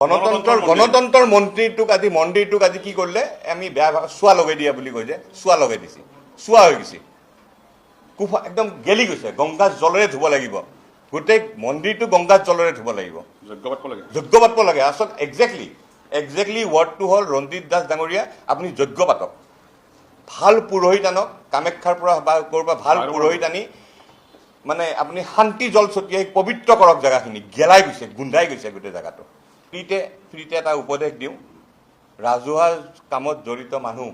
গণতন্ত্ৰৰ মন্দিৰটোক আজি কি কৰিলে আমি বেয়া চোৱা লগাই দিয়া বুলি কৈ যে চোৱা লগাই দিছে, চোৱা হৈ গৈছে, একদম গেলি গৈছে। গংগাত জলেৰে ধুব লাগিব, গোটেই মন্দিৰটো গংগাত জলেৰে ধুব লাগিব, যজ্ঞ পাতিব লাগে। আচলতে একজেক্টলি ৱৰ্ডটো হ'ল ৰঞ্জিত দাস ডাঙৰীয়া, আপুনি যজ্ঞ পাতক, ভাল পুৰোহিত আনক, কামাখ্যাৰ পৰা বা ক'ৰবাৰ ভাল পুৰোহিত আনি মানে আপুনি শান্তি জল ছটিয়াই পবিত্ৰ কৰক জেগাখিনি। গেলাই গৈছে, গোন্ধাই গৈছে গোটেই জেগাটো। ফ্ৰীতে এটা উপদেশ দিওঁ, ৰাজহুৱা কামত জড়িত মানুহ,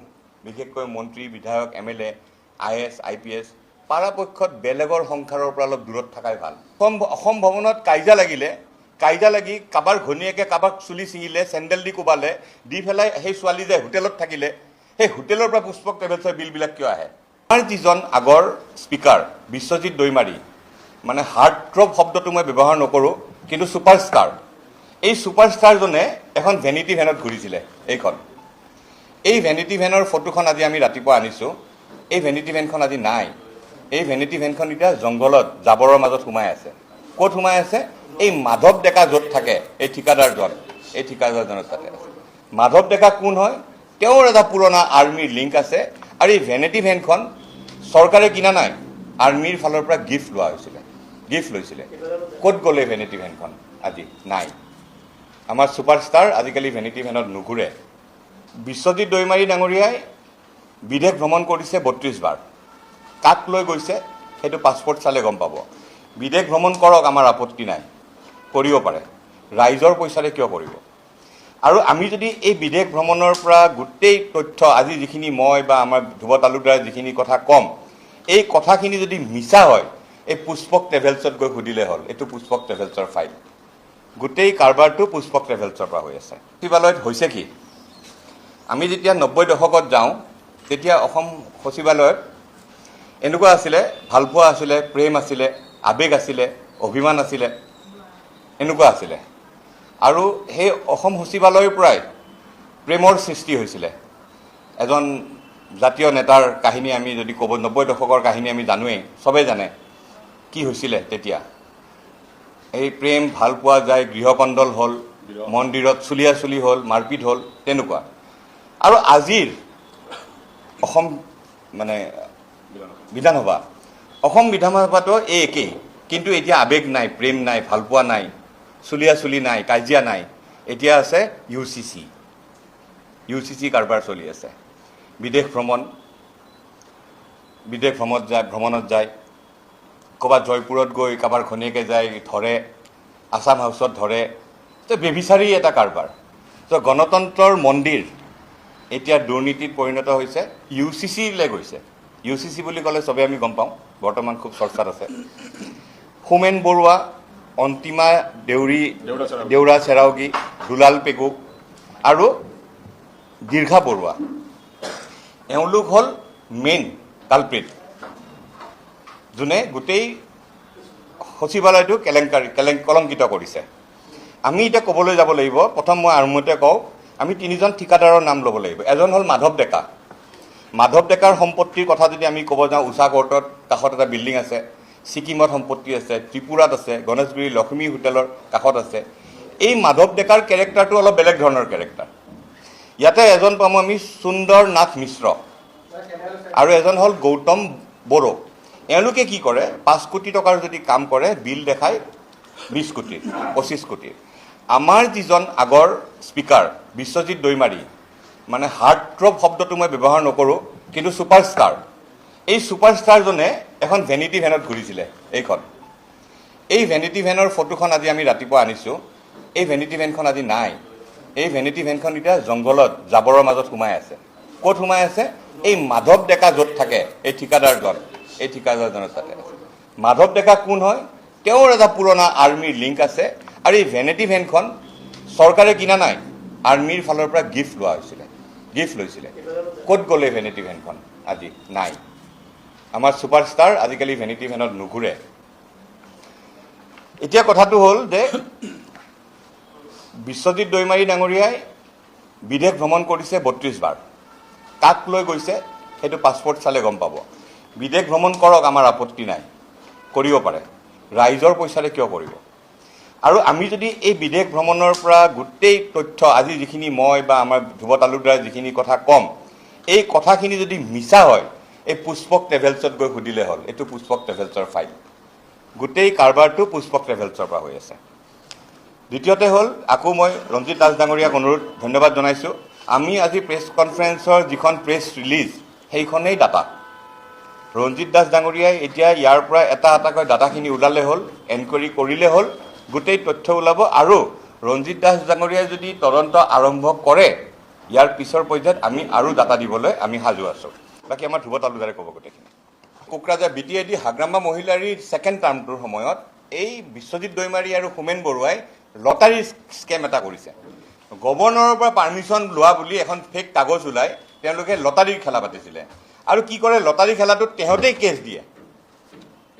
বিশেষকৈ মন্ত্ৰী, বিধায়ক, MLA, IAS, IPS, পৰাপক্ষত বেলেগৰ সংসাৰৰ পৰা অলপ দূৰত থকাই ভাল। অসম ভৱনত কাজিয়া লাগি কাৰোবাৰ ঘনীয়েকে কাৰোবাক চুলি ছিঙিলে, চেণ্ডেল দি কোবালে, দি পেলাই সেই ছোৱালী যে হোটেলত থাকিলে, সেই হোটেলৰ পৰা পুষ্পক ট্ৰেভেলছৰ বিলবিলাক কিয় আহে? আমাৰ যিজন আগৰ স্পীকাৰ বিশ্বজিৎ দৈমাৰী, মানে হাৰ্টথ্ৰব শব্দটো মই ব্যৱহাৰ নকৰোঁ, কিন্তু ছুপাৰষ্টাৰ, এই ছুপাৰষ্টাৰজনে এখন ভেনিটি ভেনত ঘূৰিছিলে। এই ভেনিটি ভেনৰ ফটোখন আজি আমি ৰাতিপুৱা আনিছোঁ। এই ভেনিটি ভেনখন আজি নাই। এই ভেনিটি ভেনখন এতিয়া জংঘলত জাবৰৰ মাজত সোমাই আছে। ক'ত সোমাই আছে? এই মাধৱ ডেকা য'ত থাকে, এই ঠিকাদাৰজনৰ তাতে আছে। মাধৱ ডেকা কোন হয়? তেওঁৰ এটা পুৰণা আৰ্মিৰ লিংক আছে। আৰু এই ভেনিটি ভেনখন চৰকাৰে কিনা নাই, আৰ্মিৰ ফালৰ পৰা গিফ্ট লৈছিলে। ক'ত গ'লে ভেনিটি ভেনখন? আজি নাই। আমাৰ ছুপাৰষ্টাৰ আজিকালি ভেনিটি ভেনত নুঘূৰে। বিশ্বজিৎ দৈমাৰী ডাঙৰীয়াই বিদেশ ভ্ৰমণ কৰিছে 32 বাৰ। কাক লৈ গৈছে সেইটো পাছপৰ্ট চালে গম পাব। বিদেশ ভ্ৰমণ কৰক, আমাৰ আপত্তি নাই, কৰিব পাৰে। ৰাইজৰ পইচাৰে কিয় কৰিব? আৰু আমি যদি এই বিদেশ ভ্ৰমণৰ পৰা গোটেই তথ্য আজি যিখিনি মই বা আমাৰ ধ্ৰুৱ তালুকদাৰে যিখিনি কথা ক'ম, এই কথাখিনি যদি মিছা হয়, এই পুষ্পক ট্ৰেভেলছত গৈ সুধিলে হ'ল। এইটো পুষ্পক ট্ৰেভেলছৰ ফাইল। গোটেই কাৰবাৰটো পুষ্পক ট্ৰেভেলছৰ পৰা হৈ আছে। সচিবালয়ত হৈছে কি? আমি যেতিয়া 90 দশকত যাওঁ, তেতিয়া অসম সচিবালয়ত এনেকুৱা আছিলে, ভালপোৱা আছিলে, প্ৰেম আছিলে, আৱেগ আছিলে, অভিমান আছিলে, এনেকুৱা আছিলে। আৰু সেই অসম সচিবালয়ৰ পৰাই প্ৰেমৰ সৃষ্টি হৈছিলে। এজন জাতীয় নেতাৰ কাহিনী আমি যদি ক'ব, 90 দশকৰ কাহিনী আমি জানোৱেই, চবেই জানে কি হৈছিলে তেতিয়া। এই প্ৰেম, ভালপোৱা যায়, গৃহকন্দল হ'ল, মন্দিৰত চুলি হ'ল, মাৰপিট হ'ল, তেনেকুৱা। আৰু আজিৰ অসম বিধানসভাটো এই একেই, কিন্তু এতিয়া আৱেগ নাই, প্ৰেম নাই, ভালপোৱা নাই, চুলি নাই, কাজিয়া নাই। এতিয়া আছে UCC কাৰবাৰ চলি আছে। বিদেশ ভ্ৰমণত যায়, ক'ৰবাত জয়পুৰত গৈ কাৰোবাৰ ঘনীয়েকে যায় ধৰে, আছাম হাউচত ধৰে, তো বেবিচাৰী এটা কাৰবাৰ। তো গণতন্ত্ৰৰ মন্দিৰ এতিয়া দুৰ্নীতিত পৰিণত হৈছে, UCCলৈ গৈছে। UCC বুলি ক'লে চবেই আমি গম পাওঁ, বৰ্তমান খুব চৰ্চাত আছে। হোমেন বৰুৱা, অন্তিমা দেউৰা চেৰাউগী, দুলাল পেগু আৰু দীৰ্ঘা বৰুৱা, এওঁলোক হ'ল মেইন কালপ্ৰিট, যোনে গোটেই সচিবালয়টো কলংকিত কৰিছে। আমি এতিয়া ক'বলৈ যাব লাগিব, প্ৰথম মই আৰম্ভতে কওঁ, আমি 3জন ঠিকাদাৰৰ নাম ল'ব লাগিব। এজন হ'ল মাধৱ ডেকাৰ সম্পত্তিৰ কথা যদি আমি ক'ব যাওঁ, উষা কোৰ্টত কাষত এটা বিল্ডিং আছে, ছিকিমত সম্পত্তি আছে, ত্ৰিপুৰাত আছে, গণেশগুৰি লক্ষ্মী হোটেলৰ কাষত আছে। এই মাধৱ ডেকাৰ কেৰেক্টাৰটো অলপ বেলেগ ধৰণৰ কেৰেক্টাৰ। ইয়াতে এজন পাম আমি সুন্দৰ নাথ মিশ্ৰ, আৰু এজন হ'ল গৌতম বড়ো। এওঁলোকে কি কৰে, 5 কোটি টকাৰ যদি কাম কৰে, বিল দেখায় 20 কোটিৰ, 25 কোটিৰ। আমাৰ যিজন আগৰ স্পীকাৰ বিশ্বজিৎ দৈমাৰী, মানে হাৰ্টথ্ৰব শব্দটো মই ব্যৱহাৰ নকৰোঁ, কিন্তু ছুপাৰষ্টাৰ, এই ছুপাৰষ্টাৰজনে এখন ভেনিটি ভেনত ঘূৰিছিলে। এই ভেনিটি ভেনৰ ফটোখন আজি আমি ৰাতিপুৱা আনিছোঁ। এই ভেনিটি ভেনখন আজি নাই। এই ভেনিটি ভেনখন এতিয়া জংঘলত জাবৰৰ মাজত সোমাই আছে। ক'ত সোমাই আছে? এই মাধৱ ডেকা য'ত থাকে, এই ঠিকাদাৰজনৰ তাতে আছে। মাধৱ ডেকা কোন হয়? তেওঁৰ এটা পুৰণা আৰ্মিৰ লিংক আছে। আৰু এই ভেনিটি ভেনখন চৰকাৰে কিনা নাই, আৰ্মিৰ ফালৰ পৰা গিফ্ট লৈছিলে। ক'ত গ'লে ভেনিটি ভেনখন? আজি নাই। আমাৰ ছুপাৰষ্টাৰ আজিকালি ভেনিটি ভেনত নুঘূৰে। এতিয়া কথাটো হ'ল যে বিশ্বজিৎ দৈমাৰী ডাঙৰীয়াই বিদেশ ভ্ৰমণ কৰিছে 32 বাৰ। কাক লৈ গৈছে সেইটো পাছপৰ্ট চালে গম পাব। বিদেশ ভ্ৰমণ কৰক, আমাৰ আপত্তি নাই, কৰিব পাৰে। ৰাইজৰ পইচাৰে কিয় কৰিব? আৰু আমি যদি এই বিদেশ ভ্ৰমণৰ পৰা গোটেই তথ্য আজি যিখিনি মই বা আমাৰ ধ্ৰুৱ তালুকদাৰ যিখিনি কথা ক'ম এই কথাখিনি যদি মিছা হয় এই পুষ্পক ট্ৰেভেলছত গৈ সুধিলে হ'ল এইটো পুষ্পক ট্ৰেভেলছৰ ফাইল গোটেই কাৰবাৰটো পুষ্পক ট্ৰেভেলছৰ পৰা হৈ আছে দ্বিতীয়তে হ'ল আকৌ মই ৰঞ্জিত দাস ডাঙৰীয়াক অনুৰোধ ধন্যবাদ জনাইছোঁ আমি আজি প্ৰেছ কনফাৰেন্সৰ যিখন প্ৰেছ ৰিলিজ সেইখনেই ডাটা ৰঞ্জিত দাস ডাঙৰীয়াই এতিয়া ইয়াৰ পৰা এটা এটাকৈ ডাটাখিনি ওলালে হ'ল এনকুৱাৰী কৰিলে হ'ল গোটেই তথ্য ওলাব আৰু ৰঞ্জিত দাস ডাঙৰীয়াই যদি তদন্ত আৰম্ভ কৰে ইয়াৰ পিছৰ পৰ্যায়ত আমি আৰু ডাটা দিবলৈ আমি সাজু আছোঁ বাকী আমাৰ ধ্ৰুৱ তালুকদাৰে ক'ব গোটেইখিনি কোকৰাঝাৰ BTID হাগ্ৰাম্বা মহিলাৰীৰ ছেকেণ্ড টাৰ্মটোৰ সময়ত এই বিশ্বজিৎ দৈমাৰী আৰু হোমেন বৰুৱাই লটাৰী স্কেম এটা কৰিছে গভৰ্ণৰৰ পৰা পাৰ্মিশ্যন লোৱা বুলি এখন ফেক কাগজ ওলাই তেওঁলোকে লটাৰীৰ খেলা পাতিছিলে আৰু কি কৰে লটাৰী খেলাটোত তেহঁতেই কেছ দিয়ে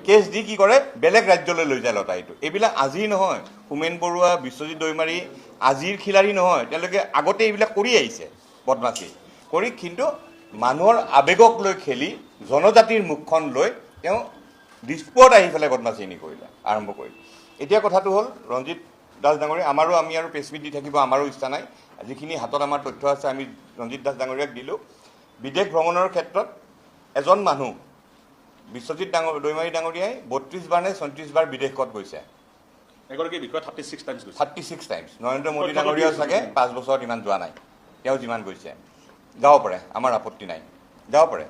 কেছ দি কি কৰে বেলেগ ৰাজ্যলৈ লৈ যায় লটাৰীটো এইবিলাক আজি নহয় হোমেন বৰুৱা বিশ্বজিৎ দৈমাৰী আজিৰ খিলাৰী নহয় তেওঁলোকে আগতে এইবিলাক কৰি আহিছে বদমাছি কৰি কিন্তু মানুহৰ আৱেগক লৈ খেলি জনজাতিৰ মুখখন লৈ তেওঁ ডিস্পুট আহি পেলাই বদমাচিনি কৰিলে আৰম্ভ কৰিলে এতিয়া কথাটো হ'ল ৰঞ্জিত দাস ডাঙৰীয়া আমাৰো আমি আৰু প্ৰেছ মিট দি থাকিব আমাৰো ইচ্ছা নাই যিখিনি হাতত আমাৰ তথ্য আছে আমি ৰঞ্জিত দাস ডাঙৰীয়াক দিলোঁ বিদেশ ভ্ৰমণৰ ক্ষেত্ৰত এজন মানুহ বিশ্বজিৎ দৈমাৰী ডাঙৰীয়াই 32 বাৰ নে 34 বাৰ বিদেশত গৈছে এগৰাকী বিষয় 36 টাইমছ গৈছে 36 টাইমছ নৰেন্দ্ৰ মোদী ডাঙৰীয়াও চাগে 5 বছৰত ইমান যোৱা নাই তেওঁ যিমান গৈছে যাব পাৰে আমাৰ আপত্তি নাই যাব পাৰে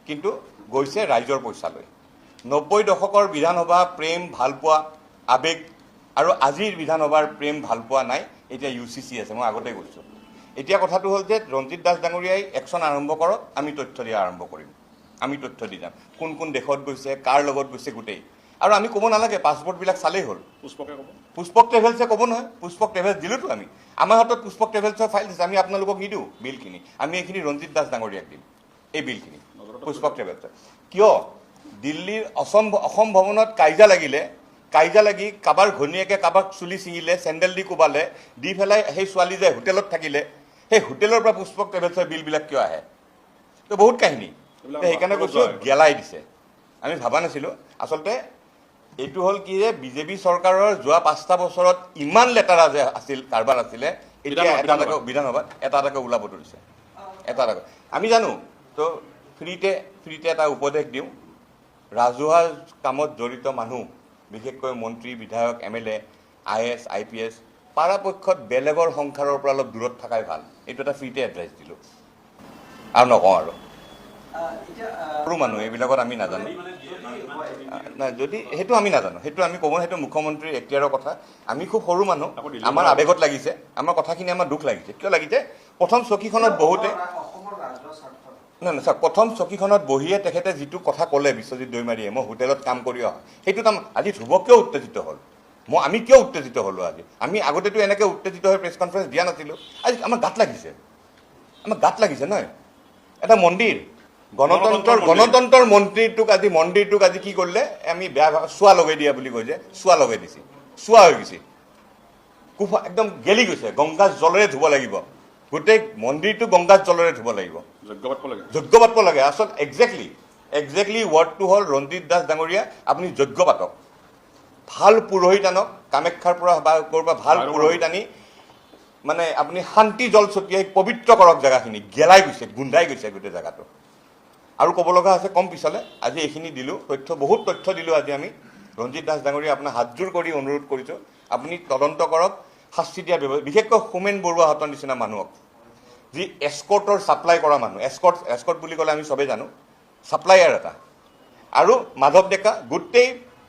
কিন্তু গৈছে ৰাইজৰ পইচা লৈ 90 দশকৰ বিধানসভা প্ৰেম ভালপোৱা আৱেগ আৰু আজিৰ বিধানসভাৰ প্ৰেম ভালপোৱা নাই এতিয়া UCC আছে মই আগতে কৈছোঁ এতিয়া কথাটো হ'ল যে ৰঞ্জিত দাস ডাঙৰীয়াই একশ্যন আৰম্ভ কৰক আমি তথ্য দিয়া আৰম্ভ কৰিম আমি তথ্য দি যাম কোন কোন দেশত গৈছে কাৰ লগত গৈছে গোটেই আৰু আমি ক'ব নালাগে পাছপৰ্টবিলাক চালেই হ'ল পুষ্পকে ক'ব পুষ্পক ট্ৰেভেলছে ক'ব নহয় পুষ্পক ট্ৰেভেলছ দিলোঁতো আমি আমাৰ হাতত পুষ্পক ট্ৰেভেলছৰ ফাইল আছে আমি আপোনালোকক নিদিওঁ বিলখিনি আমি এইখিনি ৰঞ্জিত দাস ডাঙৰীয়াক দিম এই বিলখিনি পুষ্পক ট্ৰেভেলছৰ কিয় দিল্লীৰ অসম ভৱনত কাজিয়া লাগি কাৰোবাৰ ঘনীয়েকে কাৰোবাক চুলি ছিঙিলে চেণ্ডেল দি কোবালে দি পেলাই সেই ছোৱালী যে হোটেলত থাকিলে সেই হোটেলৰ পৰা পুষ্পক ট্ৰেভেলছৰ বিলবিলাক কিয় আহে তো বহুত কাহিনী সেইকাৰণে কৈছোঁ গেলাই দিছে আমি ভবা নাছিলোঁ আচলতে এইটো হ'ল কি যে বিজেপি চৰকাৰৰ যোৱা 5টা বছৰত ইমান লেতেৰা যে আছিল কাৰবাৰ আছিলে এতিয়া এটা বিধানসভাত এটা এটাকৈ ওলাব ধৰিছে এটা এটাকৈ আমি জানো তো ফ্ৰীতে এটা উপদেশ দিওঁ ৰাজহুৱা কামত জড়িত মানুহ বিশেষকৈ মন্ত্ৰী বিধায়ক MLA IAS IPS পৰাপক্ষত বেলেগৰ সংসাৰৰ পৰা অলপ দূৰত থকাই ভাল এইটো এটা ফ্ৰীতে এডভাইচ দিলোঁ আৰু নকওঁ আৰু সৰু মানুহ এইবিলাকত আমি নাজানো নাই যদি সেইটো আমি নাজানো সেইটো আমি ক'ব সেইটো মুখ্যমন্ত্ৰীৰ এখতিয়াৰৰ কথা আমি খুব সৰু মানুহ আমাৰ আৱেগত লাগিছে আমাৰ কথাখিনি আমাৰ দুখ লাগিছে কিয় লাগিছে প্ৰথম চকীখনত বহুতে নাই নাই চাওক প্ৰথম চকীখনত বহিয়ে তেখেতে যিটো কথা ক'লে বিশ্বজিৎ দৈমাৰীয়ে মই হোটেলত কাম কৰি অহা সেইটোত আজি ধ্ৰুৱ কিয় উত্তেজিত হ'ল আমি কিয় উত্তেজিত হ'লোঁ আজি আমি আগতেতো এনেকৈ উত্তেজিত হৈ প্ৰেছ কনফাৰেন্স দিয়া নাছিলোঁ আজি আমাৰ গাত লাগিছে নহয় এটা মন্দিৰ গণতন্ত্ৰৰ মন্দিৰটোক আজি কি কৰিলে আমি বেয়া চোৱা লগাই দিয়া বুলি কৈ যে চোৱা লগাই দিছে চোৱা হৈ গৈছে একদম গেলি গৈছে গংগাৰ জলেৰে ধুব লাগিব গোটেই মন্দিৰটো গংগাৰ জলেৰে ধুব লাগিব যজ্ঞ পাতিব লাগে আচলতে একজেক্টলি ৱৰ্ডটো হ'ল ৰঞ্জিত দাস ডাঙৰীয়া আপুনি যজ্ঞ পাতক ভাল পুৰোহিত আনক কামাখ্যাৰ পৰা বা ক'ৰবাৰ ভাল পুৰোহিত আনি মানে আপুনি শান্তি জল ছটিয়াই পবিত্ৰ কৰক জেগাখিনি গেলাই গৈছে গোন্ধাই গৈছে গোটেই জেগাটো আৰু ক'ব লগা আছে কম পিছলৈ আজি এইখিনি দিলোঁ বহুত তথ্য দিলোঁ আজি আমি ৰঞ্জিত দাস ডাঙৰীয়া আপোনাক হাতযোৰ কৰি অনুৰোধ কৰিছোঁ আপুনি তদন্ত কৰক শাস্তি দিয়া বিশেষকৈ হোমেন বৰুৱাহঁতৰ নিচিনা মানুহক যি এস্কৰ্টৰ ছাপ্লাই কৰা মানুহ এস্কৰ্ট বুলি ক'লে আমি চবেই জানো ছাপ্লায়াৰ এটা আৰু মাধৱ ডেকা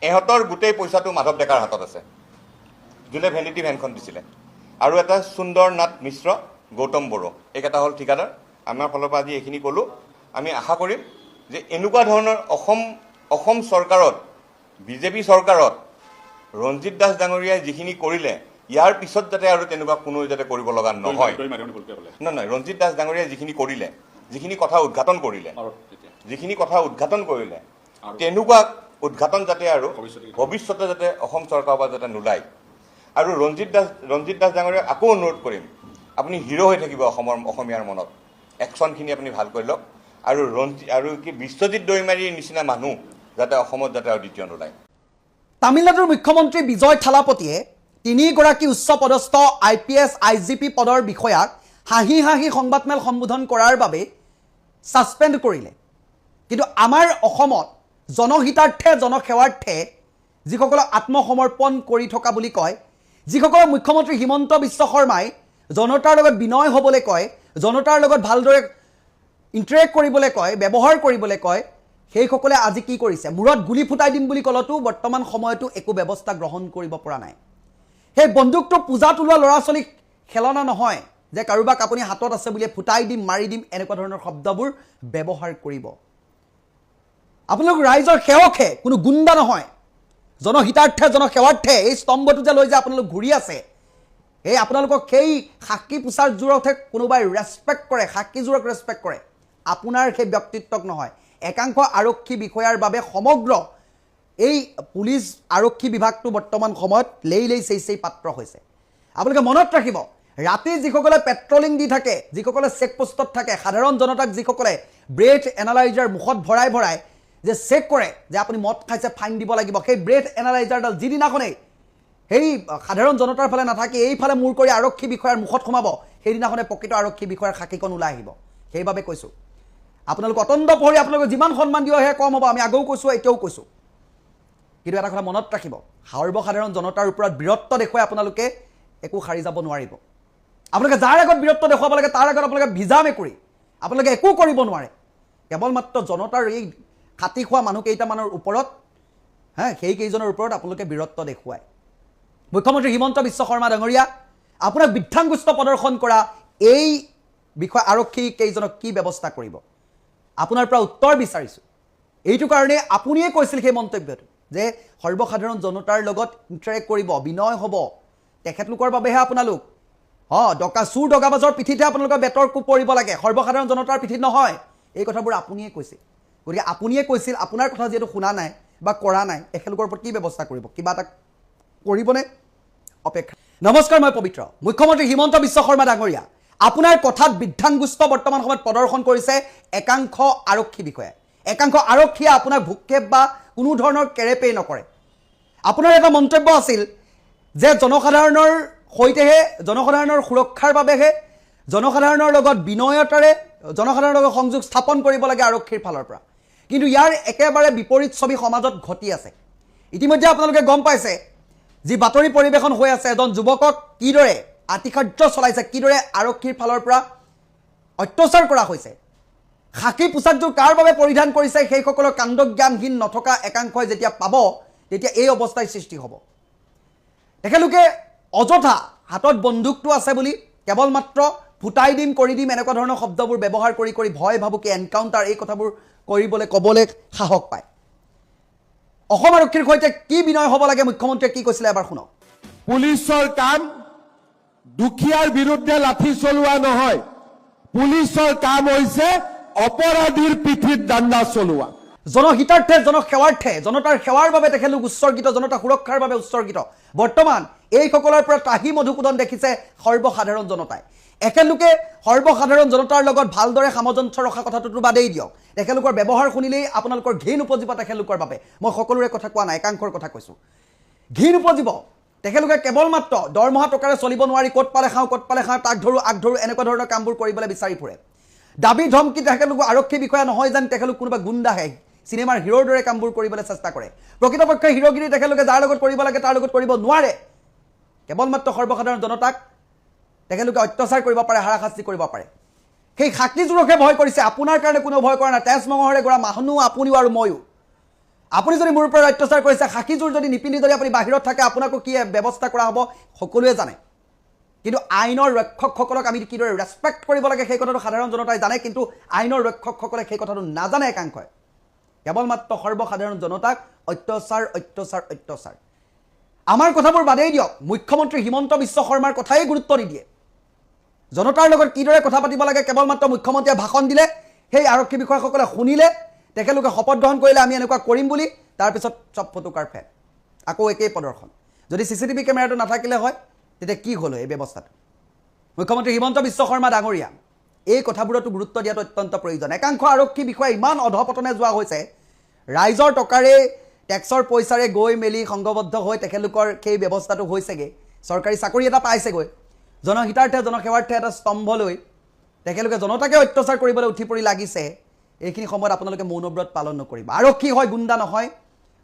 ইহঁতৰ গোটেই পইচাটো মাধৱ ডেকাৰ হাতত আছে যোনে ভেনিটি ভেনখন দিছিলে আৰু এটা সুন্দৰ নাথ মিশ্ৰ গৌতম বড়ো এইকেইটা হ'ল ঠিকাদাৰ আমাৰ ফালৰ পৰা আজি এইখিনি ক'লোঁ আমি আশা কৰিম যে এনেকুৱা ধৰণৰ অসম চৰকাৰত বিজেপি চৰকাৰত ৰঞ্জিত দাস ডাঙৰীয়াই যিখিনি কৰিলে ইয়াৰ পিছত যাতে আৰু তেনেকুৱা কোনো যাতে কৰিব লগা নহয় নহয় ৰঞ্জিত দাস ডাঙৰীয়াই যিখিনি কথা উদ্ঘাটন কৰিলে তেনেকুৱা উদ্ঘাটন যাতে আৰু ভৱিষ্যতে যাতে অসম চৰকাৰৰ পৰা যাতে নোলায় আৰু ৰঞ্জিত দাস ডাঙৰীয়াক আকৌ অনুৰোধ কৰিম আপুনি হিৰ' হৈ থাকিব অসমীয়াৰ মনত একশ্যনখিনি আপুনি ভালকৈ লওক আৰু কি বিশ্বজিৎ দৈমাৰীৰ নিচিনা মানুহ যাতে অসমত যাতে আৰু দ্বিতীয় নোলায় তামিলনাডুৰ মুখ্যমন্ত্ৰী বিজয় থালাপতিয়ে তিনিগৰাকী উচ্চ পদস্থ IPS IGP পদৰ বিষয়াক হাঁহি হাঁহি সংবাদমেল সম্বোধন কৰাৰ বাবে ছাছপেণ্ড কৰিলে কিন্তু আমাৰ অসমত জনহিতাৰ্থে জনসেৱাৰ্থে যিসকলক আত্মসমৰ্পণ কৰি থকা বুলি কয় যিসকল মুখ্যমন্ত্ৰী হিমন্ত বিশ্ব শৰ্মাই জনতাৰ লগত বিনয় হ'বলৈ কয় জনতাৰ লগত ভালদৰে ইণ্টাৰেক্ট কৰিবলৈ কয় ব্যৱহাৰ কৰিবলৈ কয় সেইসকলে আজি কি কৰিছে মূৰত গুলি ফুটাই দিম বুলি কলতো বৰ্তমান সময়তো একো ব্যৱস্থা গ্ৰহণ কৰিব পৰা নাই সেই বন্দুকটো পূজাত ওলোৱা ল'ৰা ছোৱালীক খেলনা নহয় যে কাৰোবাক আপুনি হাতত আছে বুলি ফুটাই দিম মাৰি দিম এনেকুৱা ধৰণৰ শব্দবোৰ ব্যৱহাৰ কৰিব আপোনালোক ৰাইজৰ সেৱকহে কোনো গুণ্ডা নহয় জনহিতাৰ্থে জনসেৱাৰ্থে এই স্তম্ভটো যে লৈ যে আপোনালোক ঘূৰি আছে এই আপোনালোকক সেই খাকী পোচাকযোৰকহে কোনোবাই ৰেছপেক্ট কৰে খাকীযোৰক ৰেছপেক্ট কৰে আপোনাৰ সেই ব্যক্তিত্বক নহয় একাংশ আৰক্ষী বিষয়াৰ বাবে সমগ্ৰ এই পুলিচ আৰক্ষী বিভাগটো বৰ্তমান সময়ত লেই চেই পাত্ৰ হৈছে আপোনালোকে মনত ৰাখিব ৰাতি যিসকলে পেট্ৰলিং দি থাকে যিসকলে চেকপোষ্টত থাকে সাধাৰণ জনতাক যিসকলে ব্ৰেথ এনালাইজাৰ মুখত ভৰাই যে চেক কৰে যে আপুনি মদ খাইছে ফাইন দিব লাগিব সেই ব্ৰেথ এনালাইজাৰডাল যিদিনাখনেই সেই সাধাৰণ জনতাৰ ফালে নাথাকি এইফালে মূৰ কৰি আৰক্ষী বিষয়াৰ মুখত সোমাব সেইদিনাখনে প্ৰকৃত আৰক্ষী বিষয়াৰ খাকীখন ওলাই আহিব সেইবাবে কৈছোঁ আপোনালোক অতন্ত পঢ়ি আপোনালোকক যিমান সন্মান দিয় সেয়া কম হ'ব আমি আগেও কৈছোঁ এতিয়াও কৈছোঁ কিন্তু এটা কথা মনত ৰাখিব সৰ্বসাধাৰণ জনতাৰ ওপৰত বীৰত্ব দেখুৱাই আপোনালোকে একো সাৰি যাব নোৱাৰিব আপোনালোকে যাৰ আগত বীৰত্ব দেখুৱাব লাগে তাৰ আগত আপোনালোকে ভিজা মেকুৰি আপোনালোকে একো কৰিব নোৱাৰে কেৱল মাত্ৰ জনতাৰ এই খাতি খোৱা মানুহ কেইটামানৰ ওপৰত সেইকেইজনৰ ওপৰত আপোনালোকে বীৰত্ব দেখুৱায় মুখ্যমন্ত্ৰী হিমন্ত বিশ্ব শৰ্মা ডাঙৰীয়া আপোনাক বিধ্যাংগুষ্ঠ প্ৰদৰ্শন কৰা এই বিষয় আৰক্ষী কেইজনক কি ব্যৱস্থা কৰিব আপোনাৰ পৰা উত্তৰ বিচাৰিছোঁ এইটো কাৰণে আপুনিয়ে কৈছিল সেই মন্তব্যটো যে সৰ্বসাধাৰণ জনতাৰ লগত ইণ্টাৰেক্ট কৰিব বিনয় হ'ব তেখেতলোকৰ বাবেহে আপোনালোক চুৰ দগাবাজৰ পিঠিতে আপোনালোকৰ বেতৰ কোব পৰিব লাগে সৰ্বসাধাৰণ জনতাৰ পিঠিত নহয় এই কথাবোৰ আপুনিয়ে কৈছিল গতিকে আপুনিয়ে কৈছিল আপোনাৰ কথা যিহেতু শুনা নাই বা কৰা নাই এখেতলোকৰ ওপৰত কি ব্যৱস্থা কৰিব কিবা এটা কৰিবনে অপেক্ষা নমস্কাৰ মই পবিত্ৰ মুখ্যমন্ত্ৰী হিমন্ত বিশ্ব শৰ্মা ডাঙৰীয়া আপোনাৰ কথাত বিধ্যাংগুষ্ঠ বৰ্তমান সময়ত প্ৰদৰ্শন কৰিছে একাংশ আৰক্ষী বিষয়াই একাংশ আৰক্ষীয়ে আপোনাক ভূক্ষেপ বা কোনো ধৰণৰ কেৰেপেই নকৰে আপোনাৰ এটা মন্তব্য আছিল যে জনসাধাৰণৰ সৈতেহে জনসাধাৰণৰ সুৰক্ষাৰ বাবেহে জনসাধাৰণৰ লগত বিনয়তাৰে জনসাধাৰণৰ লগত সংযোগ স্থাপন কৰিব লাগে আৰক্ষীৰ ফালৰ পৰা কিন্তু ইয়াৰ একেবাৰে বিপৰীত ছবি সমাজত ঘটি আছে ইতিমধ্যে আপোনালোকে গম পাইছে যি বাতৰি পৰিৱেশন হৈ আছে এজন যুৱকক কিদৰে আতিকাৰ্য চলাইছে কিদৰে আৰক্ষীৰ ফালৰ পৰা অত্যাচাৰ কৰা হৈছে খাকী পোচাকযোৰ কাৰ বাবে পৰিধান কৰিছে সেইসকলৰ কাণ্ডজ্ঞানহীন নথকা একাংশই যেতিয়া পাব তেতিয়া এই অৱস্থাৰ সৃষ্টি হ'ব তেখেতলোকে অযথা হাতত বন্দুকটো আছে বুলি কেৱল মাত্ৰ ফুটাই দিম কৰি দিম এনেকুৱা ধৰণৰ শব্দবোৰ ব্যৱহাৰ কৰি ভয় ভাবুকি এনকাউণ্টাৰ এই কথাবোৰ কৰিবলৈ ক'বলৈ সাহস পায় অসম আৰক্ষীৰ সৈতে কি বিনয় হ'ব লাগে মুখ্যমন্ত্ৰীয়ে কি কৈছিলে এবাৰ শুনক পুলিচৰ কাম দুখীয়াৰ বিৰুদ্ধে লাঠি চলোৱা নহয় পুলিচৰ কাম হৈছে অপৰাধীৰ পিঠিত দাণ্ডা চলোৱা জনহিতাৰ্থে জনসেৱাৰ্থে জনতাৰ সেৱাৰ বাবে তেখেতলোক উৎসৰ্গিত জনতা সুৰক্ষাৰ বাবে উৎসৰ্গিত বৰ্তমান এইসকলৰ পৰা ত্ৰাহি মধুসূদন দেখিছে সৰ্বসাধাৰণ জনতাই একেলোকে সৰ্বসাধাৰণ জনতাৰ লগত ভালদৰে সামঞ্জস্য ৰখা কথাটোতো বাদেই দিয়ক তেখেতলোকৰ ব্যৱহাৰ শুনিলেই আপোনালোকৰ ঘিণ উপজিব তেখেতলোকৰ বাবে মই সকলোৰে কথা কোৱা নাই একাংশৰ কথা কৈছোঁ ঘিণ উপজিব তেখেতলোকে কেৱল মাত্ৰ দৰমহা টকাৰে চলিব নোৱাৰি ক'ত পালে খাওঁ তাক ধৰোঁ আগ ধৰোঁ এনেকুৱা ধৰণৰ কামবোৰ কৰিবলৈ বিচাৰি ফুৰে দাবী ধমকি তেখেতলোক আৰক্ষী বিষয়া নহয় যেন তেখেতলোক কোনোবা গুণ্ডাহে চিনেমাৰ হিৰোৰ দৰে কামবোৰ কৰিবলৈ চেষ্টা কৰে প্ৰকৃতপক্ষে হিৰোগিৰি তেখেতলোকে যাৰ লগত কৰিব লাগে তাৰ লগত কৰিব নোৱাৰে কেৱল মাত্ৰ সৰ্বসাধাৰণ জনতাক তেখেতলোকে অত্যাচাৰ কৰিব পাৰে হাৰাশাস্তি কৰিব পাৰে সেই খাকীযোৰকহে ভয় কৰিছে আপোনাৰ কাৰণে কোনেও ভয় কৰা নাই তেজ মঙহৰে গৰা মানুহ আপুনিও আৰু ময়ো আপুনি যদি মোৰ ওপৰত অত্যাচাৰ কৰিছে খাকীযোৰ যদি নিপিন্ধি যদি আপুনি বাহিৰত থাকে আপোনাকো কি ব্যৱস্থা কৰা হ'ব সকলোৱে জানে কিন্তু আইনৰ ৰক্ষকসকলক আমি কিদৰে ৰেছপেক্ট কৰিব লাগে সেই কথাটো সাধাৰণ জনতাই জানে কিন্তু আইনৰ ৰক্ষকসকলে সেই কথাটো নাজানে একাংশই কেৱল মাত্ৰ সৰ্বসাধাৰণ জনতাক অত্যাচাৰ আমাৰ কথাবোৰ বাদেই দিয়ক মুখ্যমন্ত্ৰী হিমন্ত বিশ্ব শৰ্মাৰ কথাই গুৰুত্ব নিদিয়ে জনতাৰ লগত কিদৰে কথা পাতিব লাগে কেৱল মাত্ৰ মুখ্যমন্ত্ৰীয়ে ভাষণ দিলে সেই আৰক্ষী বিষয়াসকলে শুনিলে তেখেতলোকে শপত গ্ৰহণ কৰিলে আমি এনেকুৱা কৰিম বুলি তাৰপিছত চব ফটোকাৰ ফেন আকৌ একেই প্ৰদৰ্শন যদি চিচিটিভি কেমেৰাটো নাথাকিলে হয় তেতিয়া কি হ'ল এই ব্যৱস্থাটো মুখ্যমন্ত্ৰী হিমন্ত বিশ্ব শৰ্মা ডাঙৰীয়া এই কথাবোৰতো গুৰুত্ব দিয়াটো অত্যন্ত প্ৰয়োজন একাংশ আৰক্ষী বিষয়া ইমান অধপতনে যোৱা হৈছে ৰাইজৰ টকাৰে টেক্সৰ পইচাৰে গৈ মেলি সংঘবদ্ধ হৈ তেখেতলোকৰ সেই ব্যৱস্থাটো হৈছেগৈ চৰকাৰী চাকৰি এটা পাইছেগৈ জনহিতাৰ্থে জনসেৱাৰ্থে এটা স্তম্ভ লৈ তেখেতলোকে জনতাকে অত্যাচাৰ কৰিবলৈ উঠি পৰি লাগিছে এইখিনি সময়ত আপোনালোকে মৌনব্ৰত পালন নকৰিব আৰক্ষী হয় গুণ্ডা নহয়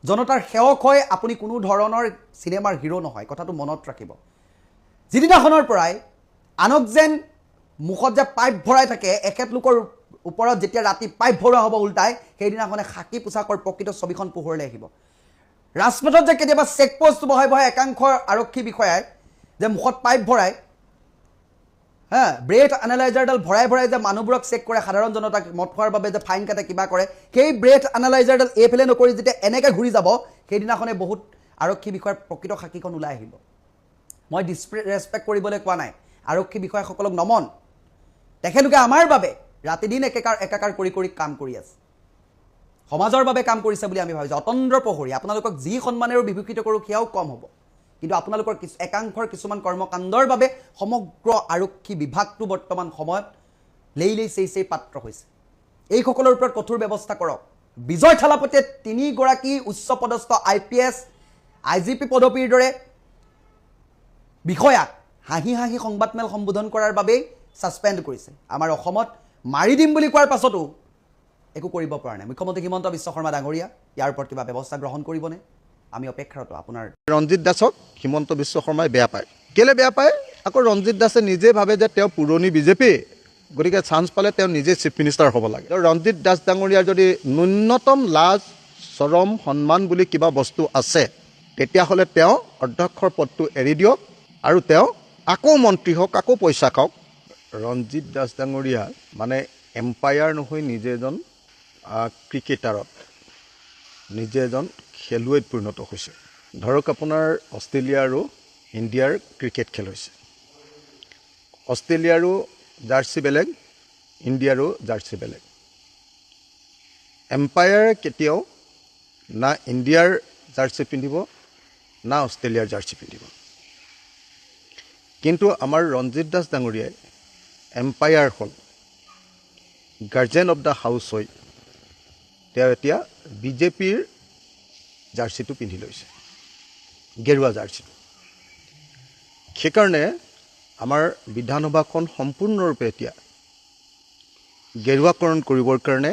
জনতাৰ সেৱক হয় আপুনি কোনো ধৰণৰ চিনেমাৰ হিৰো নহয় কথাটো মনত ৰাখিব যিদিনাখনৰ পৰাই আনক যেন মুখত যে পাইপ ভৰাই থাকে এখেতলোকৰ ওপৰত যেতিয়া ৰাতি পাইপ ভৰোৱা হ'ব উল্টাই সেইদিনাখনে খাকী পোছাকৰ প্ৰকৃত ছবিখন পোহৰলৈ আহিব ৰাজপথত যে কেতিয়াবা চেকপোষ্ট বহাই বহাই একাংশ আৰক্ষী বিষয়াই যে মুখত পাইপ ভৰাই ব্ৰেথ এনালাইজাৰডাল ভৰাই ভৰাই যে মানুহবোৰক চেক কৰে সাধাৰণ জনতাক মদ খোৱাৰ বাবে যে ফাইন কাটে কিবা কৰে সেই ব্ৰেথ এনালাইজাৰডাল এইফালে নকৰি যেতিয়া এনেকৈ ঘূৰি যাব সেইদিনাখনে বহুত আৰক্ষী বিষয়াৰ প্ৰকৃত খাকীখন ওলাই আহিব মই ডিছৰেচপেক্ট কৰিবলৈ কোৱা নাই আৰক্ষী বিষয়াসকলক নমন তেখেতলোকে আমাৰ বাবে ৰাতিদিন একাকাৰ কৰি কৰি কাম কৰি আছে সমাজৰ বাবে কাম কৰিছে বুলি আমি ভাবিছোঁ অতন্দ্ৰ প্ৰহৰী আপোনালোকক যি সন্মানেৰে বিভূষিত কৰোঁ সেয়াও কম হ'ব কিন্তু আপোনালোকৰ একাংশৰ কিছুমান কৰ্মকাণ্ডৰ বাবে সমগ্ৰ আৰক্ষী বিভাগটো বৰ্তমান সময়ত লেইলেই চেই পাত্ৰ হৈছে এইসকলৰ ওপৰত কঠোৰ ব্যৱস্থা কৰক বিজয় থালাপতিয়ে 3 গৰাকী উচ্চপদস্থ IPS IGP পদবীৰ দৰে বিষয়াক হাঁহি হাঁহি সংবাদমেল সম্বোধন কৰাৰ বাবেই ছাছপেণ্ড কৰিছে আমাৰ অসমত মাৰি দিম বুলি কোৱাৰ পাছতো একো কৰিব পৰা নাই মুখ্যমন্ত্ৰী হিমন্ত বিশ্ব শৰ্মা ডাঙৰীয়া ইয়াৰ ওপৰত কিবা ব্যৱস্থা গ্ৰহণ কৰিবনে আমি অপেক্ষাৰত আপোনাৰ ৰঞ্জিত দাসক হিমন্ত বিশ্ব শৰ্মাই বেয়া পায় কেলে বেয়া পায় আকৌ ৰঞ্জিত দাসে নিজে ভাবে যে তেওঁ পুৰণি বিজেপি গতিকে চান্স পালে তেওঁ নিজে চিফ মিনিষ্টাৰ হ'ব লাগে ৰঞ্জিত দাস ডাঙৰীয়াৰ যদি ন্যূনতম লাজ চৰম সন্মান বুলি কিবা বস্তু আছে তেতিয়াহ'লে তেওঁ অধ্যক্ষৰ পদটো এৰি দিয়ক আৰু তেওঁ আকৌ মন্ত্ৰী হওক আকৌ পইচা খাওক ৰঞ্জিত দাস ডাঙৰীয়া মানে এম্পায়াৰ নহয় নিজে এজন ক্ৰিকেটাৰত নিজে এজন খেলুৱৈত পৰিণত হৈছে ধৰক আপোনাৰ অষ্ট্ৰেলিয়া আৰু ইণ্ডিয়াৰ ক্ৰিকেট খেল হৈছে অষ্ট্ৰেলিয়াৰো জাৰ্চি বেলেগ ইণ্ডিয়াৰো জাৰ্চি বেলেগ এম্পায়াৰে কেতিয়াও না ইণ্ডিয়াৰ জাৰ্চি পিন্ধিব না অষ্ট্ৰেলিয়াৰ জাৰ্চি পিন্ধিব কিন্তু আমাৰ ৰঞ্জিত দাস ডাঙৰীয়াই এম্পায়াৰ হ'ল গাৰ্জেন অফ দ্য হাউচ হৈ তেওঁ এতিয়া বিজেপিৰ জাৰ্চিটো পিন্ধি লৈছে গেৰুৱা জাৰ্চিটো সেইকাৰণে আমাৰ বিধানসভাখন সম্পূৰ্ণৰূপে এতিয়া গেৰুৱাকৰণ কৰিবৰ কাৰণে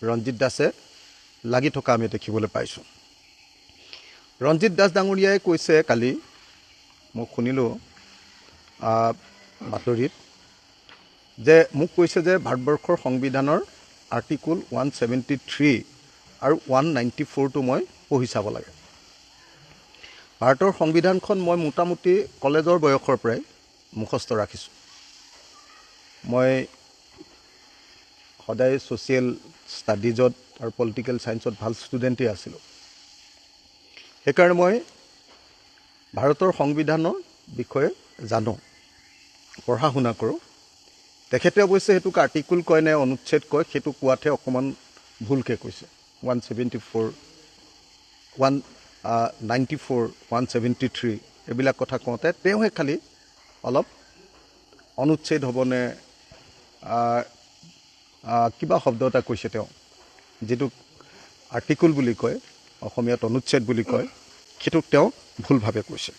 ৰঞ্জিত দাসে লাগি থকা আমি দেখিবলৈ পাইছোঁ ৰঞ্জিত দাস ডাঙৰীয়াই কৈছে কালি মই শুনিলোঁ বাতৰিত যে মোক কৈছে যে ভাৰতবৰ্ষৰ সংবিধানৰ আৰ্টিকুল 173 আৰু 194টো মই পঢ়ি চাব লাগে ভাৰতৰ সংবিধানখন মই মোটামুটি কলেজৰ বয়সৰ পৰাই মুখস্থ ৰাখিছোঁ মই সদায় ছ'চিয়েল ষ্টাডিজত আৰু পলিটিকেল ছায়েন্সত ভাল ষ্টুডেণ্টেই আছিলোঁ সেইকাৰণে মই ভাৰতৰ সংবিধানৰ বিষয়ে জানো পঢ়া শুনা কৰোঁ তেখেতে অৱশ্যে সেইটোক আৰ্টিকুল কয় নে অনুচ্ছেদ কয় সেইটো কোৱাতহে অকণমান ভুলকৈ কৈছে 174 194 173 এইবিলাক কথা কওঁতে তেওঁহে খালি অলপ অনুচ্ছেদ হ'বনে কিবা শব্দ এটা কৈছে তেওঁ যিটো আৰ্টিকুল বুলি কয় অসমীয়াত অনুচ্ছেদ বুলি কয় সেইটোক তেওঁ ভুলভাৱে কৈছে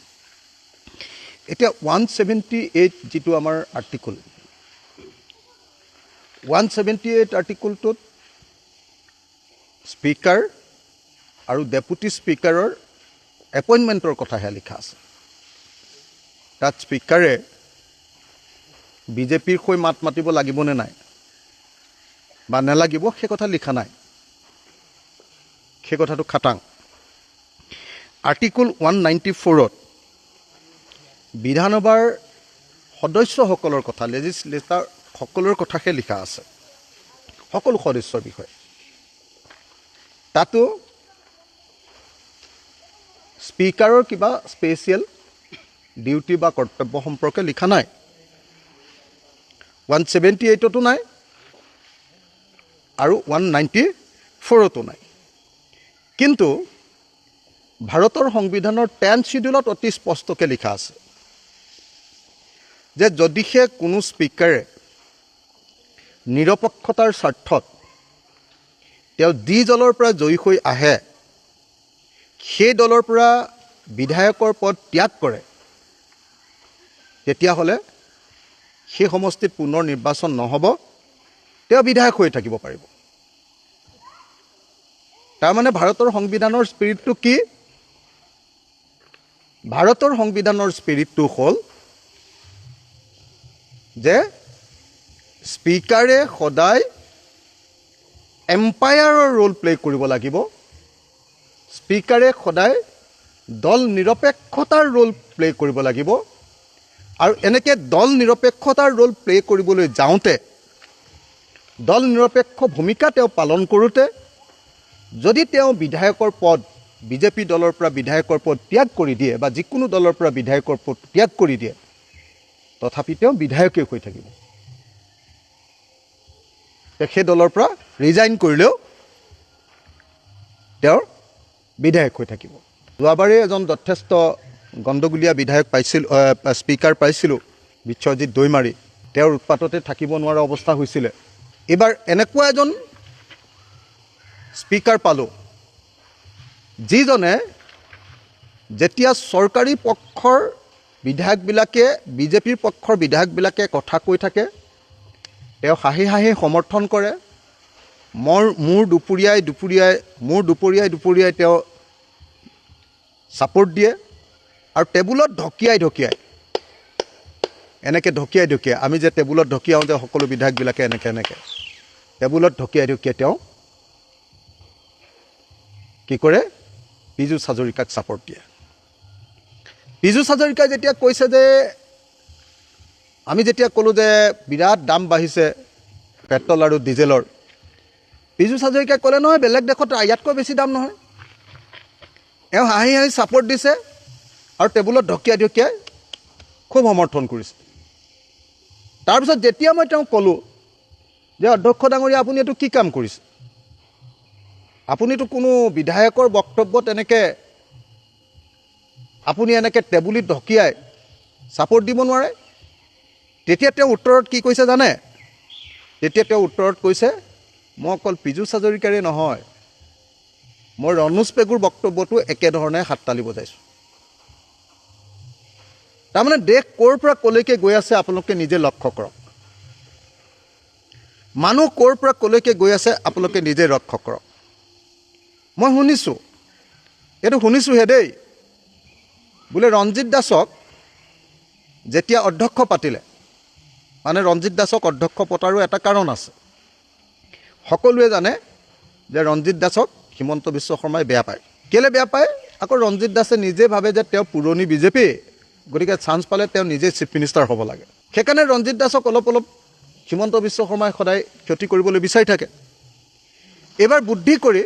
এতিয়া 178 যিটো আমাৰ আৰ্টিকুল 178 আৰ্টিকুলটোত স্পীকাৰ আৰু ডেপুটি স্পীকাৰৰ এপইণ্টমেণ্টৰ কথাহে লিখা আছে তাত স্পীকাৰে বিজেপিৰ হৈ মাত মাতিব লাগিবনে নাই বা নালাগিব সেই কথা লিখা নাই সেই কথাটো খাটাং আৰ্টিকুল 194ত বিধানসভাৰ সদস্যসকলৰ কথা লেজিছলেটাৰ সকলৰ কথাহে লিখা আছে সকলো সদস্যৰ বিষয়ে তাতো স্পীকাৰৰ কিবা স্পেচিয়েল ডিউটি বা কৰ্তব্য সম্পৰ্কে লিখা নাই 178তো নাই আৰু 194তো নাই কিন্তু ভাৰতৰ সংবিধানৰ 10 শিডিউলত অতি স্পষ্টকৈ লিখা আছে যে যদিহে কোনো স্পীকাৰে নিৰপেক্ষতাৰ স্বাৰ্থত তেওঁ যি দলৰ পৰা জয়ী হৈ আহে সেই দলৰ পৰা বিধায়কৰ পদ ত্যাগ কৰে তেতিয়াহ'লে সেই সমষ্টিত পুনৰ নিৰ্বাচন নহ'ব, তেওঁ বিধায়ক হৈ থাকিব পাৰিব। তাৰমানে ভাৰতৰ সংবিধানৰ স্পিৰিটটো কি? ভাৰতৰ সংবিধানৰ স্পিৰিটটো হ'ল যে স্পীকাৰে সদায় এম্পায়াৰৰ ৰোল প্লে' কৰিব লাগিব, স্পীকাৰে সদায় দল নিৰপেক্ষতাৰ ৰোল প্লে' কৰিব লাগিব। আৰু এনেকৈ দল নিৰপেক্ষতাৰ ৰোল প্লে' কৰিবলৈ যাওঁতে, দল নিৰপেক্ষ ভূমিকা তেওঁ পালন কৰোঁতে যদি তেওঁ বিধায়কৰ পদ বিজেপি দলৰ পৰা বিধায়কৰ পদ ত্যাগ কৰি দিয়ে বা যিকোনো দলৰ পৰা বিধায়কৰ পদ ত্যাগ কৰি দিয়ে, তথাপি তেওঁ বিধায়কেই হৈ থাকিব। সেই দলৰ পৰা ৰিজাইন কৰিলেও তেওঁৰ বিধায়ক হৈ থাকিব। যোৱাবাৰে এজন যথেষ্ট গণ্ডগোলীয়া বিধায়ক স্পীকাৰ পাইছিলোঁ, বিশ্বজিৎ দৈমাৰী। তেওঁৰ উৎপাততে থাকিব নোৱাৰা অৱস্থা হৈছিলে। এইবাৰ এনেকুৱা এজন স্পীকাৰ পালোঁ যিজনে যেতিয়া চৰকাৰী পক্ষৰ বিধায়কবিলাকে বিজেপিৰ পক্ষৰ বিধায়কবিলাকে কথা কৈ থাকে, তেওঁ হাঁহি হাঁহি সমৰ্থন কৰে। মোৰ দুপৰীয়াই তেওঁ ছাপোৰ্ট দিয়ে আৰু টেবুলত ঢকিয়াই এনেকৈ ঢকিয়াই আমি যে টেবুলত ঢকিয়াওঁ যে সকলো বিধায়কবিলাকে এনেকৈ টেবুলত ঢকিয়াই তেওঁ কি কৰে? পীযুষ হাজৰিকাক ছাপোৰ্ট দিয়ে। পীযুষ হাজৰিকাই যেতিয়া কৈছে যে আমি যেতিয়া ক'লোঁ যে বিৰাট দাম বাঢ়িছে পেট্ৰল আৰু ডিজেলৰ, পীযুষ হাজৰিকাই ক'লে নহয় বেলেগ দেশত ইয়াতকৈ বেছি দাম নহয়। এওঁ হাঁহি হাঁহি ছাপোৰ্ট দিছে আৰু টেবুলত ঢকিয়াই খুব সমৰ্থন কৰিছে। তাৰপিছত যেতিয়া মই তেওঁক ক'লোঁ যে অধ্যক্ষ ডাঙৰীয়া আপুনি এইটো কি কাম কৰিছে, আপুনিতো কোনো বিধায়কৰ বক্তব্যত আপুনি এনেকৈ টেবুলিত ঢকিয়াই ছাপোৰ্ট দিব নোৱাৰে। তেতিয়া তেওঁ উত্তৰত কি কৈছে জানে? তেতিয়া তেওঁ উত্তৰত কৈছে, মই অকল পীযুষ হাজৰিকাৰে নহয়, মই ৰণোজ পেগুৰ বক্তব্যটো একেধৰণে হাততালি বজাইছোঁ। তাৰমানে দেশ ক'ৰ পৰা ক'লৈকে গৈ আছে আপোনালোকে নিজে লক্ষ্য কৰক। মানুহ ক'ৰ পৰা ক'লৈকে গৈ আছে আপোনালোকে নিজে লক্ষ্য কৰক। মই শুনিছোঁহে দেই, বোলে ৰঞ্জিত দাসক যেতিয়া অধ্যক্ষ পাতিলে, মানে ৰঞ্জিত দাসক অধ্যক্ষ পতাৰো এটা কাৰণ আছে। সকলোৱে জানে যে ৰঞ্জিত দাসক হিমন্ত বিশ্ব শৰ্মাই বেয়া পায়। কেলৈ বেয়া পায়? আকৌ ৰঞ্জিত দাসে নিজে ভাবে যে তেওঁ পুৰণি বিজেপি, গতিকে চান্স পালে তেওঁ নিজে চিফ মিনিষ্টাৰ হ'ব লাগে। সেইকাৰণে ৰঞ্জিত দাসক অলপ হিমন্ত বিশ্ব শৰ্মাই সদায় ক্ষতি কৰিবলৈ বিচাৰি থাকে। এইবাৰ বুদ্ধি কৰি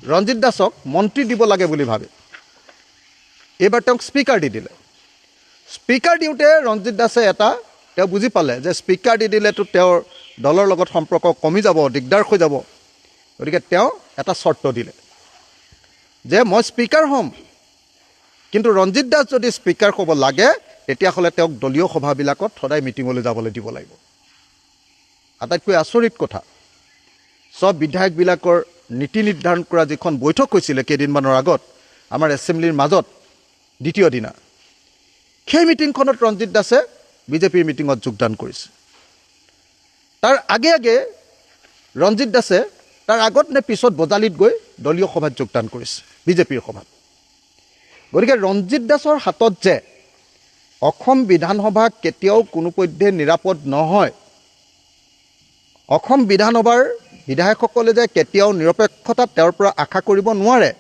ৰঞ্জিত দাসক মন্ত্ৰী দিব লাগে বুলি ভাবে এইবাৰ তেওঁক স্পীকাৰ দি দিলে। স্পীকাৰ দিওঁতে ৰঞ্জিত দাসে তেওঁ বুজি পালে যে স্পীকাৰ দি দিলেতো তেওঁৰ দলৰ লগত সম্পৰ্ক কমি যাব, দিগদাৰ হৈ যাব। গতিকে তেওঁ এটা চৰ্ত দিলে যে মই স্পীকাৰ হ'ম, কিন্তু ৰঞ্জিত দাস যদি স্পীকাৰ হ'ব লাগে তেতিয়াহ'লে তেওঁক দলীয় সভাবিলাকত সদায় মিটিঙলৈ যাবলৈ দিব লাগিব। আটাইতকৈ আচৰিত কথা, চব বিধায়কবিলাকৰ নীতি নিৰ্ধাৰণ কৰা যিখন বৈঠক হৈছিলে কেইদিনমানৰ আগত আমাৰ এছেম্বলিৰ মাজত দ্বিতীয় দিনা, সেই মিটিংখনত ৰঞ্জিত দাসে বিজেপিৰ মিটিঙত যোগদান কৰিছে। তাৰ আগে ৰঞ্জিত দাসে তাৰ আগত নে পিছত বজালিত গৈ দলীয় সভাত যোগদান কৰিছে, বিজেপিৰ সভাত। গতিকে ৰঞ্জিত দাসৰ হাতত যে অসম বিধানসভা কেতিয়াও কোনোপধ্যে নিৰাপদ নহয়, অসম বিধানসভাৰ বিধায়কসকলে যে কেতিয়াও নিৰপেক্ষতা তেওঁৰ পৰা আশা কৰিব নোৱাৰে,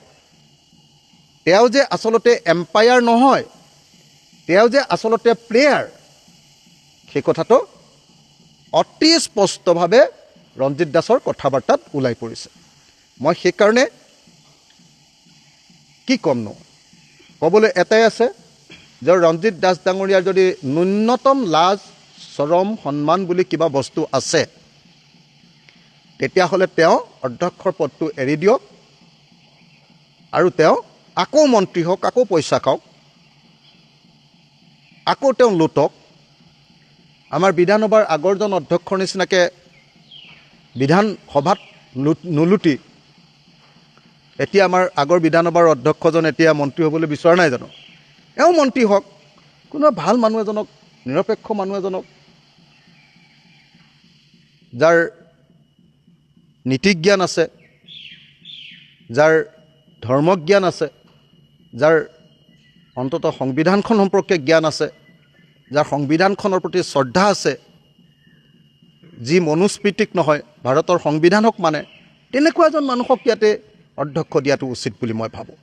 তেওঁ যে আচলতে এম্পায়াৰ নহয়, তেওঁ যে আচলতে প্লেয়াৰ, সেই কথাটো অতি স্পষ্টভাৱে ৰঞ্জিত দাসৰ কথা বাৰ্তাত ওলাই পৰিছে। মই সেইকাৰণে কি ক'মনো, ক'বলৈ এটাই আছে যে ৰঞ্জিত দাস ডাঙৰীয়াৰ যদি ন্যূনতম লাজ চৰম সন্মান বুলি কিবা বস্তু আছে, তেতিয়াহ'লে তেওঁ অধ্যক্ষৰ পদটো এৰি দিয়ক আৰু তেওঁ আকৌ মন্ত্ৰী হওক, আকৌ পইচা খাওক, আকৌ তেওঁ লুটক। আমাৰ বিধানসভাৰ আগৰজন অধ্যক্ষৰ নিচিনাকৈ বিধানসভাত নুলুটি এতিয়া আমাৰ আগৰ বিধানসভাৰ অধ্যক্ষজন এতিয়া মন্ত্ৰী হ'বলৈ বিচৰা নাই জানো? এওঁ মন্ত্ৰী হওক, কোনো ভাল মানুহ এজনক, নিৰপেক্ষ মানুহ এজনক, যাৰ নীতিজ্ঞান আছে, যাৰ ধৰ্মজ্ঞান আছে, যাৰ অন্ততঃ সংবিধানখন সম্পৰ্কে জ্ঞান আছে, যাৰ সংবিধানখনৰ প্ৰতি শ্ৰদ্ধা আছে, যি মনুস্মৃতিক নহয় ভাৰতৰ সংবিধানক মানে, তেনেকুৱা এজন মানুহক ইয়াতে অধ্যক্ষ দিয়াটো উচিত বুলি মই ভাবোঁ।